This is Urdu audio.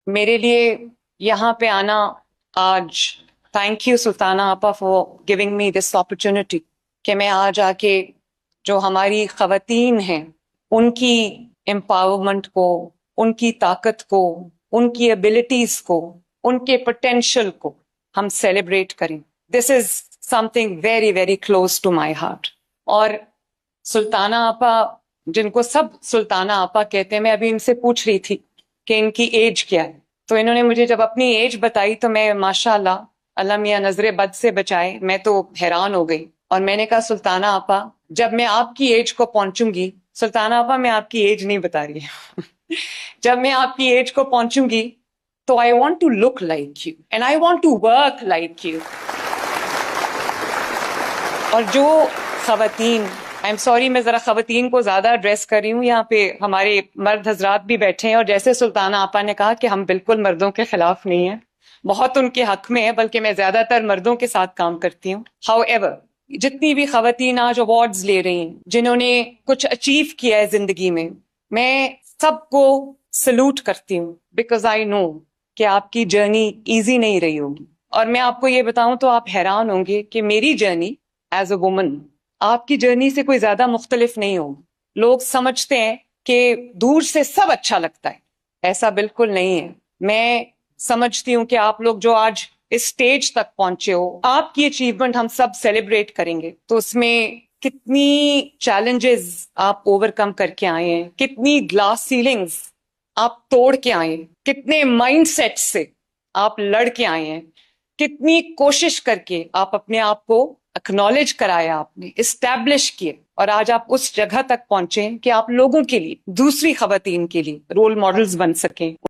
میرے لیے یہاں پہ آنا آج، تھینک یو سلطانہ آپا for giving me this opportunity کہ میں آج آ کے جو ہماری خواتین ہیں ان کی امپاورمنٹ کو، ان کی طاقت کو، ان کی ابیلٹیز کو، ان کے پوٹینشیل کو ہم سیلیبریٹ کریں. This is something very very close to my heart. اور سلطانہ آپا، جن کو سب سلطانہ آپا کہتے ہیں، میں ابھی ان سے پوچھ رہی تھی کہ ان کی ایج کیا ہے، تو انہوں نے مجھے جب اپنی ایج بتائی تو میں ماشاء اللہ، اللہ میاں نظر بد سے بچائے، میں تو حیران ہو گئی. اور میں نے کہا سلطانہ آپا، جب میں آپ کی ایج کو پہنچوں گی، سلطانہ آپا میں آپ کی ایج نہیں بتا رہی جب میں آپ کی ایج کو پہنچوں گی تو I want to look like you and I want to work like you. اور جو خواتین، آئی ایم سوری میں ذرا خواتین کو زیادہ ایڈریس کر رہی ہوں، یہاں پہ ہمارے مرد حضرات بھی بیٹھے ہیں، اور جیسے سلطانہ آپا نے کہا کہ ہم بالکل مردوں کے خلاف نہیں ہیں، بہت ان کے حق میں ہے، بلکہ میں زیادہ تر مردوں کے ساتھ کام کرتی ہوں. ہاؤ ایور، جتنی بھی خواتین آج ایوارڈز لے رہی ہیں، جنہوں نے کچھ اچیو کیا ہے زندگی میں سب کو سلوٹ کرتی ہوں، بیکاز آئی نو کہ آپ کی جرنی ایزی نہیں رہی ہوگی. اور میں آپ کو یہ بتاؤں تو آپ حیران ہوں گے کہ میری جرنی ایز اے وومن آپ کی جرنی سے کوئی زیادہ مختلف نہیں ہوگی. لوگ سمجھتے ہیں کہ دور سے سب اچھا لگتا ہے، ایسا بالکل نہیں ہے. میں سمجھتی ہوں کہ آپ لوگ جو آج اس سٹیج تک پہنچے ہو، آپ کی اچیومنٹ ہم سب سیلیبریٹ کریں گے، تو اس میں کتنی چیلنجز آپ اوور کم کر کے آئے ہیں، کتنی گلاس سیلنگز آپ توڑ کے آئے ہیں، کتنے مائنڈ سیٹ سے آپ لڑ کے آئے ہیں، کتنی کوشش کر کے آپ اپنے آپ کو اکنالج کرایا، آپ نے اسٹیبلش کیے، اور آج آپ اس جگہ تک پہنچے کہ آپ لوگوں کے لیے، دوسری خواتین کے لیے رول ماڈلز بن سکیں.